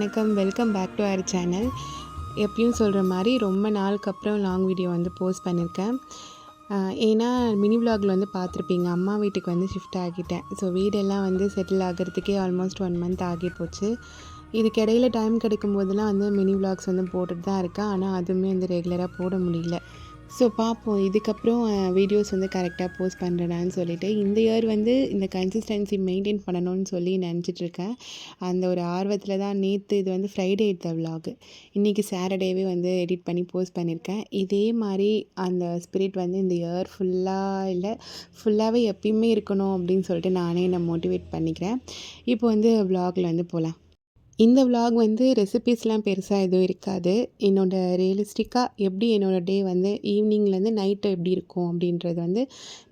வணக்கம். Welcome back to our channel. எப்பயும் சொல்கிற மாதிரி ரொம்ப நாளுக்கு அப்புறம் லாங் வீடியோ வந்து போஸ்ட் பண்ணியிருக்கேன். ஏன்னா மினி விலாகில் வந்து பார்த்துருப்பீங்க, அம்மா வீட்டுக்கு வந்து ஷிஃப்ட் ஆகிட்டேன். ஸோ வீடெல்லாம் வந்து செட்டில் ஆகிறதுக்கே ஆல்மோஸ்ட் 1 மந்த் ஆகி போச்சு. இதுக்கிடையில் டைம் கிடைக்கும் போதெல்லாம் வந்து மினி விலாக்ஸ் வந்து போட்டுட்டு தான் இருக்கேன். ஆனால் அதுவுமே வந்து ரெகுலராக போட முடியல. ஸோ பார்ப்போம், இதுக்கப்புறம் வீடியோஸ் வந்து கரெக்டாக போஸ்ட் பண்ணுறேனான்னு சொல்லிவிட்டு. இந்த இயர் வந்து இந்த கன்சிஸ்டன்சி மெயின்டைன் பண்ணணும்னு சொல்லி நினச்சிட்ருக்கேன். அந்த ஒரு ஆர்வத்தில் தான் நேற்று இது வந்து ஃப்ரைடே எடுத்த விலாகு, இன்றைக்கி சாட்டர்டேவே வந்து எடிட் பண்ணி போஸ்ட் பண்ணியிருக்கேன். இதே மாதிரி அந்த ஸ்பிரிட் வந்து இந்த இயர் ஃபுல்லாக இல்லை, ஃபுல்லாகவே எப்பயுமே இருக்கணும் அப்படின்னு சொல்லிட்டு நானே என்னை மோட்டிவேட் பண்ணிக்கிறேன். இப்போ வந்து விலாகில் வந்து போகலாம். இந்த விலாக் வந்து ரெசிபீஸ்லாம் பெருசாக எதுவும் இருக்காது. என்னோடய ரியலிஸ்டிக்காக எப்படி என்னோடய டே வந்து ஈவினிங்லேருந்து நைட்டு எப்படி இருக்கும் அப்படின்றது வந்து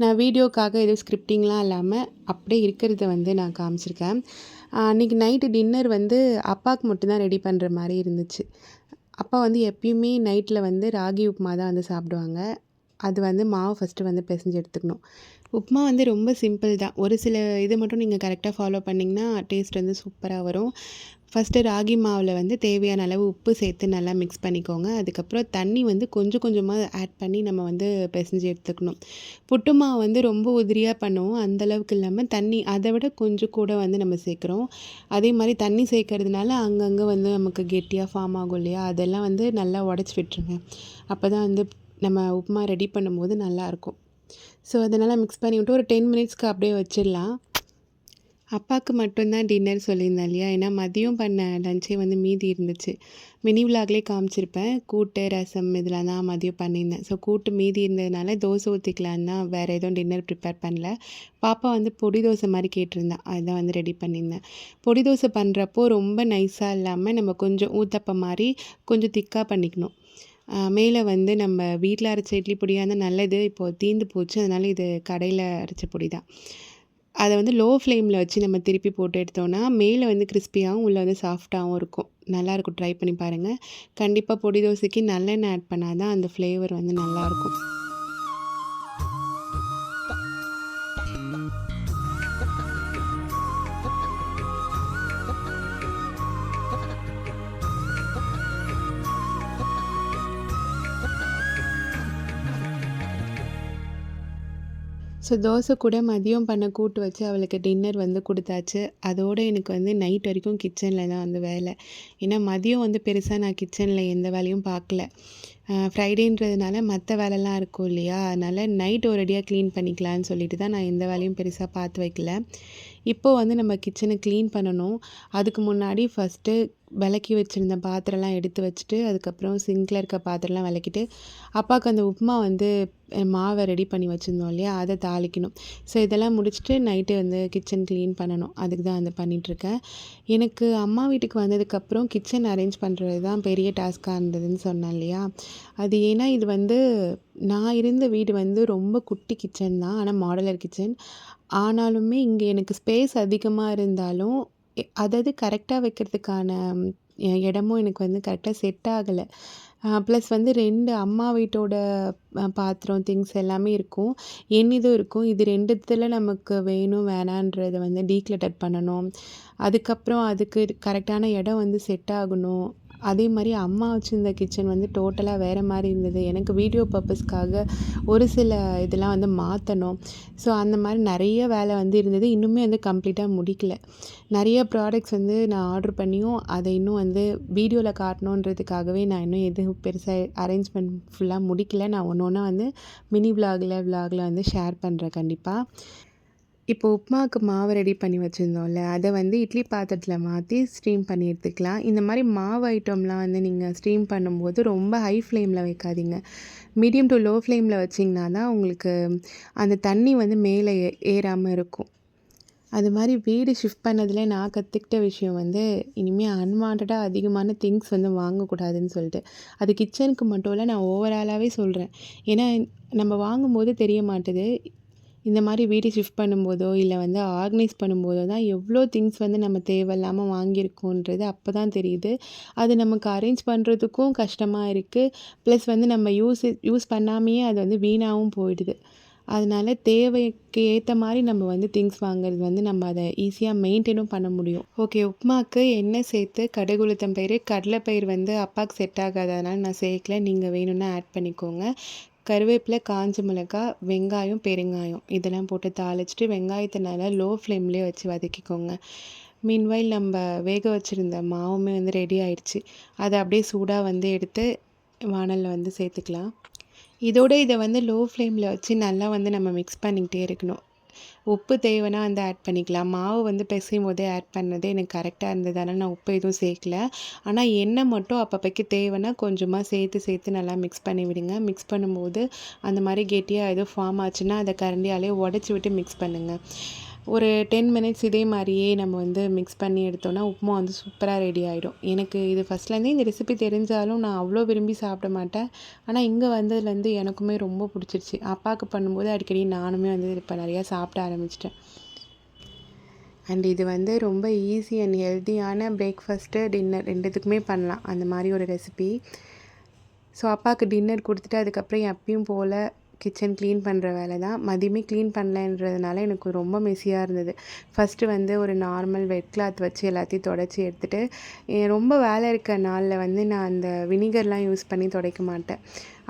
நான் வீடியோக்காக எதுவும் ஸ்கிரிப்டிங்லாம் இல்லாமல் அப்படியே இருக்கிறத வந்து நான் காமிச்சிருக்கேன். அன்றைக்கி நைட்டு டின்னர் வந்து அப்பாவுக்கு மட்டும்தான் ரெடி பண்ணுற மாதிரி இருந்துச்சு. அப்பா வந்து எப்பயுமே நைட்டில் வந்து ராகி உப்புமா தான் வந்து சாப்பிடுவாங்க. அது வந்து மாவு ஃபஸ்ட்டு வந்து பிசைஞ்சு எடுத்துக்கணும். உப்புமா வந்து ரொம்ப சிம்பிள் தான். ஒரு சில இது மட்டும் நீங்கள் கரெக்டாக ஃபாலோ பண்ணிங்கன்னா டேஸ்ட் வந்து சூப்பராக வரும். ஃபஸ்ட்டு ராகி மாவில் வந்து தேவையான அளவு உப்பு சேர்த்து நல்லா மிக்ஸ் பண்ணிக்கோங்க. அதுக்கப்புறம் தண்ணி வந்து கொஞ்சம் கொஞ்சமாக ஆட் பண்ணி நம்ம வந்து பிசைஞ்சு எடுத்துக்கணும். புட்டு மாவு வந்து ரொம்ப உதிரியாக பண்ணுவோம், அந்தளவுக்கு இல்லாமல் தண்ணி அதை விட கொஞ்சம் கூட வந்து நம்ம சேர்க்குறோம். அதே மாதிரி தண்ணி சேர்க்கறதுனால அங்கங்கே வந்து நமக்கு கெட்டியாக ஃபார்ம் ஆகும் இல்லையா, அதெல்லாம் வந்து நல்லா உடச்சி விட்டுருங்க. அப்போ தான் வந்து நம்ம உப்புமா ரெடி பண்ணும்போது நல்லாயிருக்கும். ஸோ அதனால் மிக்ஸ் பண்ணி விட்டு ஒரு 10 மினிட்ஸ்க்கு அப்படியே வச்சிடலாம். அப்பாவுக்கு மட்டும்தான் டின்னர் சொல்லியிருந்தேன் இல்லையா, ஏன்னா மதியம் பண்ண லஞ்சே வந்து மீதி இருந்துச்சு. மினி விலாக்லேயே காமிச்சிருப்பேன், கூட்டு ரசம் இதெல்லாம் தான் மதியம் பண்ணியிருந்தேன். ஸோ கூட்டு மீதி இருந்ததுனால தோசை ஊற்றிக்கலான்னு தான், வேறு எதுவும் டின்னர் ப்ரிப்பேர் பண்ணல. பாப்பா வந்து பொடி தோசை மாதிரி கேட்டிருந்தேன், அதுதான் வந்து ரெடி பண்ணியிருந்தேன். பொடி தோசை பண்ணுறப்போ ரொம்ப நைஸாக இல்லாமல் நம்ம கொஞ்சம் ஊத்தப்பம் மாதிரி கொஞ்சம் திக்காக பண்ணிக்கணும். மேலே வந்து நம்ம வீட்டில் அரைச்ச இட்லி பொடியாக இருந்தால் நல்லது, இப்போது தீர்ந்து போச்சு, அதனால் இது கடையில் அரைச்ச பொடி தான். அதை வந்து லோ ஃப்ளேமில் வச்சு நம்ம திருப்பி போட்டு எடுத்தோன்னா மேலே வந்து கிறிஸ்பியாகவும் உள்ளே வந்து சாஃப்டாகவும் இருக்கும். நல்லாயிருக்கும், ட்ரை பண்ணி பாருங்கள். கண்டிப்பாக பொடி தோசைக்கு நல்லெண்ணெய் ஆட் பண்ணால் தான் அந்த ஃப்ளேவர் வந்து நல்லாயிருக்கும். ஸோ தோசை கூட மதியம் பண்ண கூட்டு வச்சு அவளுக்கு டின்னர் வந்து கொடுத்தாச்சு. அதோடு எனக்கு வந்து நைட் வரைக்கும் கிச்சனில் தான் வந்து வேலை. ஏன்னா மதியம் வந்து பெருசாக நான் கிச்சனில் எந்த வேலையும் பார்க்கல. ஃப்ரைடேன்றதுனால மற்ற வேலைலாம் இருக்கும் இல்லையா, அதனால் நைட் ஒரேடியாக க்ளீன் பண்ணிக்கலான்னு சொல்லிட்டு தான் நான் எந்த வேலையும் பெருசாக பார்த்து வைக்கல. இப்போது வந்து நம்ம கிச்சனை க்ளீன் பண்ணணும். அதுக்கு முன்னாடி ஃபஸ்ட்டு விளக்கி வச்சுருந்த பாத்திரம்லாம் எடுத்து வச்சுட்டு, அதுக்கப்புறம் சிங்கில் இருக்க பாத்திரம்லாம் விளக்கிட்டு, அப்பாவுக்கு அந்த உப்புமா வந்து மாவை ரெடி பண்ணி வச்சுருந்தோம் இல்லையா, அதை தாளிக்கணும். ஸோ இதெல்லாம் முடிச்சுட்டு நைட்டு வந்து கிச்சன் க்ளீன் பண்ணணும். அதுக்கு தான் வந்து பண்ணிகிட்ருக்கேன். எனக்கு அம்மா வீட்டுக்கு வந்ததுக்கப்புறம் கிச்சன் அரேஞ்ச் பண்ணுறது தான் பெரிய டாஸ்க்காக இருந்ததுன்னு சொன்னேன் இல்லையா. அது ஏன்னா இது வந்து நான் இருந்த வீடு வந்து ரொம்ப குட்டி கிச்சன் தான், ஆனால் மாடுலர் கிச்சன். ஆனாலுமே இங்கே எனக்கு ஸ்பேஸ் அதிகமாக இருந்தாலும் அதாவது கரெக்டாக வைக்கிறதுக்கான இடமும் எனக்கு வந்து கரெக்டாக செட் ஆகலை. ப்ளஸ் வந்து 2 அம்மா வீட்டோட பாத்திரம் திங்ஸ் எல்லாமே இருக்கும், என் இதுவும் இருக்கும். இது 2த்துல நமக்கு வேணும் வேணான்றதை வந்து டீக்ளட்டர் பண்ணணும். அதுக்கப்புறம் அதுக்கு கரெக்டான இடம் வந்து செட் ஆகணும். அதே மாதிரி அம்மா வச்சுருந்த கிச்சன் வந்து டோட்டலாக வேறு மாதிரி இருந்தது. எனக்கு வீடியோ பர்பஸ்க்காக ஒரு சில இதெல்லாம் வந்து மாற்றணும். ஸோ அந்த மாதிரி நிறைய வேலை வந்து இருந்தது. இன்னுமே வந்து கம்ப்ளீட்டாக முடிக்கல. நிறைய ப்ராடக்ட்ஸ் வந்து நான் ஆர்டர் பண்ணியும் அதை இன்னும் வந்து வீடியோவில் காட்டணுன்றதுக்காகவே நான் இன்னும் எதுவும் பெருசாக அரேஞ்ச்மெண்ட் ஃபுல்லாக முடிக்கல. நான் ஒன்று ஒன்றா வந்து மினி விலாகில் வந்து ஷேர் பண்ணுறேன் கண்டிப்பாக. இப்போ உப்புமாவுக்கு மாவு ரெடி பண்ணி வச்சுருந்தோம்ல, அதை வந்து இட்லி பாத்திரத்தில் மாற்றி ஸ்டீம் பண்ணி எடுத்துக்கலாம். இந்த மாதிரி மாவு ஐட்டம்லாம் வந்து நீங்கள் ஸ்டீம் பண்ணும்போது ரொம்ப ஹை ஃப்ளேமில் வைக்காதீங்க. மீடியம் டு லோ ஃப்ளேமில் வச்சிங்கன்னா தான் உங்களுக்கு அந்த தண்ணி வந்து மேலே ஏறாமல் இருக்கும். அது மாதிரி வீடு ஷிஃப்ட் பண்ணதில் நான் கற்றுக்கிட்ட விஷயம் வந்து, இனிமேல் அன்வான்டாக அதிகமான திங்ஸ் வந்து வாங்கக்கூடாதுன்னு சொல்லிட்டு. அது கிச்சனுக்கு மட்டும் இல்லை, நான் ஓவராலாகவே சொல்கிறேன். ஏன்னா நம்ம வாங்கும்போது தெரிய மாட்டுது. இந்த மாதிரி வீடு ஷிஃப்ட் பண்ணும்போதோ இல்லை வந்து ஆர்கனைஸ் பண்ணும்போதோ தான் எவ்வளோ திங்ஸ் வந்து நம்ம தேவையில்லாமல் வாங்கியிருக்கோன்றது அப்போ தான் தெரியுது. அது நமக்கு அரேஞ்ச் பண்ணுறதுக்கும் கஷ்டமாக இருக்குது. ப்ளஸ் வந்து நம்ம யூஸ் பண்ணாமையே அது வந்து வீணாகவும் போயிடுது. அதனால தேவைக்கு ஏற்ற மாதிரி நம்ம வந்து திங்ஸ் வாங்குறது வந்து நம்ம அதை ஈஸியாக மெயின்டைனும் பண்ண முடியும். ஓகே, உப்புமாவுக்கு எண்ணெய் சேர்த்து கடுகு உளுத்தம் பயிறு கடலைப்பயிறு வந்து அப்பாவுக்கு செட் ஆகாது, அதனால் நான் சேர்க்கல. நீங்கள் வேணும்னா ஆட் பண்ணிக்கோங்க. கருவேப்பிலை, காஞ்ச மிளகாய், வெங்காயம், பெருங்காயம் இதெல்லாம் போட்டு தாளிச்சிட்டு வெங்காயத்தை நல்லா லோ ஃப்ளேம்லேயே வச்சு வதக்கிக்கோங்க. மீன்வைல் நம்ம வேக வச்சுருந்த மாவுமே வந்து ரெடி ஆயிடுச்சு. அதை அப்படியே சூடாக வந்து எடுத்து வானலில் வந்து சேர்த்துக்கலாம். இதோட இதை வந்து லோ ஃப்ளேமில் வச்சு நல்லா வந்து நம்ம மிக்ஸ் பண்ணிக்கிட்டே இருக்கணும். உப்பு தேவைன்னா வந்து ஆட் பண்ணிக்கலாம். மாவு வந்து பிசையும் போதே ஆட் பண்ணது எனக்கு கரெக்டாக இருந்தது, அதனால் நான் உப்பு எதுவும் சேர்க்கல. ஆனால் எண்ணெய் மட்டும் அப்பப்போக்கு தேவைன்னா கொஞ்சமாக சேர்த்து நல்லா மிக்ஸ் பண்ணி விடுங்க. மிக்ஸ் பண்ணும்போது அந்த மாதிரி கெட்டியாக எதுவும் ஃபார்ம் ஆச்சுன்னா அதை கரண்டியாலே உடச்சி விட்டு மிக்ஸ் பண்ணுங்கள். ஒரு 10 மினிட்ஸ் இதே மாதிரியே நம்ம வந்து மிக்ஸ் பண்ணி எடுத்தோன்னா உப்புமா வந்து சூப்பராக ரெடி ஆகிடும். எனக்கு இது ஃபஸ்ட்லேருந்தே இந்த ரெசிபி தெரிஞ்சாலும் நான் அவ்வளோ விரும்பி சாப்பிட மாட்டேன். ஆனால் இங்கே வந்ததுலேருந்து எனக்குமே ரொம்ப பிடிச்சிருச்சு. அப்பாவுக்கு பண்ணும்போது அடிக்கடி நானுமே வந்து இப்போ நிறையா சாப்பிட ஆரம்பிச்சிட்டேன். அண்ட் இது வந்து ரொம்ப ஈஸி அண்ட் ஹெல்த்தியான பிரேக்ஃபாஸ்ட்டு, டின்னர் ரெண்டுத்துக்குமே பண்ணலாம் அந்த மாதிரி ஒரு ரெசிபி. ஸோ அப்பாவுக்கு டின்னர் கொடுத்துட்டு அதுக்கப்புறம் எப்பயும் போல் கிச்சன் க்ளீன் பண்ணுற வேலை தான். மதியமே க்ளீன் பண்ணலன்றதுனால எனக்கு ரொம்ப மெஸ்ஸியாக இருந்தது. ஃபஸ்ட்டு வந்து ஒரு நார்மல் வெட் கிளாத் வச்சு எல்லாத்தையும் தொடச்சி எடுத்துகிட்டு, ரொம்ப வேலை இருக்க நாளில் வந்து நான் அந்த வினிகர்லாம் யூஸ் பண்ணி துடைக்க மாட்டேன்.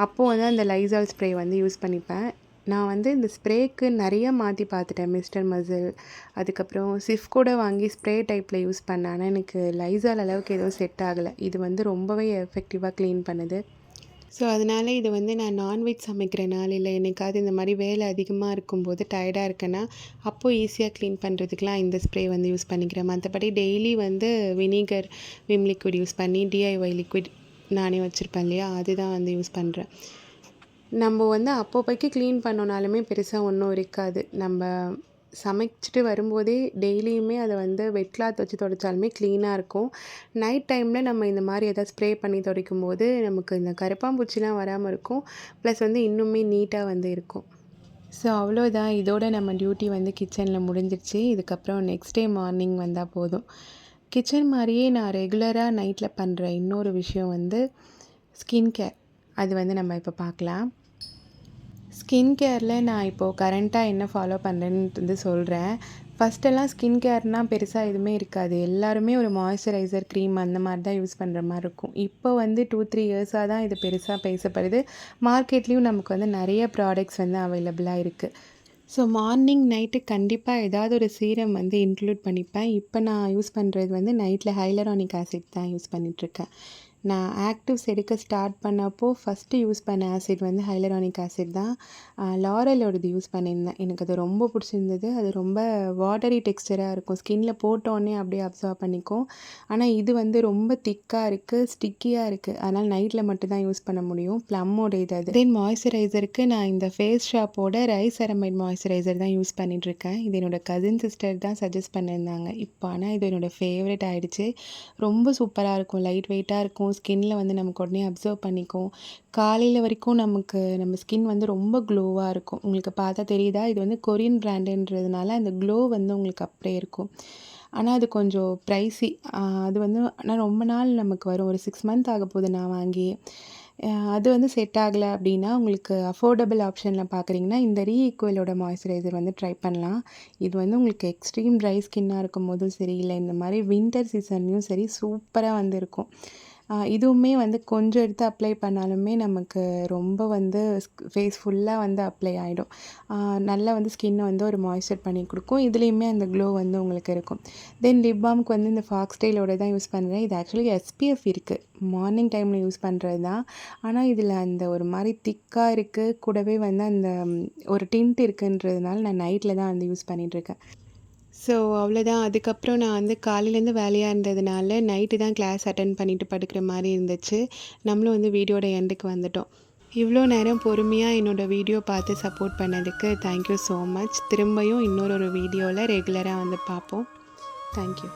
அப்போது வந்து அந்த லைசால் ஸ்ப்ரே வந்து யூஸ் பண்ணிப்பேன். நான் வந்து இந்த ஸ்ப்ரேக்கு நிறைய மாற்றி பார்த்துட்டேன். மிஸ்டர் மசில், அதுக்கப்புறம் சிஃப் கூட வாங்கி ஸ்ப்ரே டைப்பில் யூஸ் பண்ணேன். ஆனால் எனக்கு லைசால் அளவுக்கு எதுவும் செட் ஆகலை. இது வந்து ரொம்பவே எஃபெக்டிவாக க்ளீன் பண்ணுது. ஸோ அதனால் இது வந்து நான் நான்வெஜ் சமைக்கிற நாள் இல்லை என்னைக்காவது இந்த மாதிரி வேலை அதிகமாக இருக்கும்போது டயர்டாக இருக்கேன்னா அப்போது ஈஸியாக க்ளீன் பண்ணுறதுக்குலாம் இந்த ஸ்ப்ரே வந்து யூஸ் பண்ணிக்கிறேன். மற்றபடி டெய்லி வந்து வினிகர், விம் லிக்விட் யூஸ் பண்ணி DIY லிக்விட் நானே வச்சுருப்பேன் இல்லையா, அதுதான் வந்து யூஸ் பண்ணுறேன். நம்ம வந்து அப்போதைக்கு க்ளீன் பண்ணோனாலுமே பெருசாக ஒன்றும் இருக்காது. நம்ம சமைச்சிட்டு வரும்போதே டெய்லியுமே அதை வந்து வெட் கிளாத் வச்சு துடைச்சாலுமே க்ளீனாக இருக்கும். நைட் டைமில் நம்ம இந்த மாதிரி எதாவது ஸ்ப்ரே பண்ணி துடைக்கும் போது நமக்கு இந்த கரப்பாம்பூச்சிலாம் வராமல் இருக்கும். ப்ளஸ் வந்து இன்னுமே நீட்டாக வந்து இருக்கும். ஸோ அவ்வளோதான், இதோட நம்ம டியூட்டி வந்து கிச்சனில் முடிஞ்சிருச்சு. இதுக்கப்புறம் நெக்ஸ்ட் டே மார்னிங் வந்தால் போதும். கிச்சன் மாதிரியே நான் ரெகுலராக நைட்டில் பண்ணுற இன்னொரு விஷயம் வந்து ஸ்கின் கேர். அது வந்து நம்ம இப்போ பார்க்கலாம். ஸ்கின் கேரில் நான் இப்போது கரண்ட்டாக என்ன ஃபாலோ பண்ணுறேன்னு வந்து சொல்கிறேன். ஃபஸ்ட்டெல்லாம் ஸ்கின் கேர்னால் பெருசாக எதுவுமே இருக்காது. எல்லாருமே ஒரு மாய்ஸ்சரைசர், க்ரீம் அந்த மாதிரி தான் யூஸ் பண்ணுற மாதிரி இருக்கும். இப்போ வந்து 2-3 இயர்ஸாக தான் இது பெருசாக பேசப்படுது. மார்க்கெட்லேயும் நமக்கு வந்து நிறைய ப்ராடக்ட்ஸ் வந்து அவைலபிளாக இருக்குது. ஸோ மார்னிங், நைட்டு கண்டிப்பாக ஏதாவது ஒரு சீரம் வந்து இன்க்ளூட் பண்ணிப்பேன். இப்போ நான் யூஸ் பண்ணுறது வந்து நைட்டில் ஹைலரானிக் ஆசிட் தான் யூஸ் பண்ணிகிட்ருக்கேன். நான் ஆக்டிவ்ஸ் எடுக்க ஸ்டார்ட் பண்ணப்போ ஃபஸ்ட்டு யூஸ் பண்ண ஆசிட் வந்து ஹைலரானிக் ஆசிட் தான். லாரலோடது யூஸ் பண்ணியிருந்தேன். எனக்கு அது ரொம்ப பிடிச்சிருந்தது. அது ரொம்ப வாட்டரி டெக்ஸ்சராக இருக்கும். ஸ்கின்னில் போட்டோன்னே அப்படியே அப்சர்வ் பண்ணிக்கும். ஆனால் இது வந்து ரொம்ப திக்காக இருக்குது, ஸ்டிக்கியாக இருக்குது. அதனால் நைட்டில் மட்டும்தான் யூஸ் பண்ண முடியும். ப்ளம்மோட இது அது. தென் மாய்ஸ்சரைசருக்கு நான் இந்த ஃபேஸ் ஷாப்போட ரைஸ் செரமைட் மாய்ஸ்சரைசர் தான் யூஸ் பண்ணிகிட்ருக்கேன். இது என்னோடய கசின் சிஸ்டர் தான் சஜஸ்ட் பண்ணியிருந்தாங்க. இப்போ ஆனால் இது என்னோடய ஃபேவரட் ஆகிடுச்சு. ரொம்ப சூப்பராக இருக்கும், லைட் வெயிட்டாக இருக்கும். ஸ்கின்னில் வந்து நமக்கு உடனே அப்சர்வ் பண்ணிக்கும். காலையில் வரைக்கும் நம்ம ஸ்கின் வந்து ரொம்ப க்ளோவாக இருக்கும். உங்களுக்கு பார்த்தா தெரியுதா, இது வந்து கொரியன் பிராண்டுன்றதுனால அந்த க்ளோ வந்து உங்களுக்கு அப்படியே இருக்கும். ஆனால் அது கொஞ்சம் ப்ரைஸி. அது வந்து ஆனால் ரொம்ப நாள் நமக்கு வரும். ஒரு 6 மந்த் ஆக போகுது நான் வாங்கி. அது வந்து செட் ஆகலை அப்படின்னா உங்களுக்கு அஃபோர்டபுள் ஆப்ஷனில் பார்க்குறீங்கன்னா இந்த ரீஈக்குவலோட மாய்ஸ்சரைசர் வந்து ட்ரை பண்ணலாம். இது வந்து உங்களுக்கு எக்ஸ்ட்ரீம் ட்ரை ஸ்கின்னாக இருக்கும் போதும் சரி, இல்லை இந்த மாதிரி வின்டர் சீசன்லேயும் சரி சூப்பராக வந்து இருக்கும். இதுவுமே வந்து கொஞ்சம் எடுத்து அப்ளை பண்ணாலுமே நமக்கு ரொம்ப வந்து ஃபேஸ் ஃபுல்லாக வந்து அப்ளை ஆகிடும். நல்லா வந்து ஸ்கின்னை வந்து ஒரு மாய்ஸ்சர் பண்ணி கொடுக்கும். இதுலேயுமே அந்த க்ளோ வந்து உங்களுக்கு இருக்கும். தென் லிப் பாம்க்கு வந்து இந்த ஃபாக்ஸ்டைலோட தான் யூஸ் பண்ணுறேன். இது ஆக்சுவலி SPF இருக்குது. மார்னிங் டைமில் யூஸ் பண்ணுறது தான். ஆனால் இதில் அந்த ஒரு மாதிரி திக்காக இருக்குது. கூடவே வந்து அந்த ஒரு டிண்ட் இருக்குன்றதுனால நான் நைட்டில் தான் வந்து யூஸ் பண்ணிகிட்ருக்கேன். ஸோ அவ்வளோதான். அதுக்கப்புறம் நான் வந்து காலையிலேருந்து வேலையாக இருந்ததுனால நைட்டு தான் கிளாஸ் அட்டெண்ட் பண்ணிவிட்டு படுக்கிற மாதிரி இருந்துச்சு. நம்மளும் வந்து வீடியோட எண்டுக்கு வந்துட்டோம். இவ்வளோ நேரம் பொறுமையாக என்னோடய வீடியோ பார்த்து சப்போர்ட் பண்ணதுக்கு தேங்க்யூ ஸோ மச். திரும்பியும் இன்னொரு வீடியோவில் ரெகுலராக வந்து பார்ப்போம். தேங்க்யூ.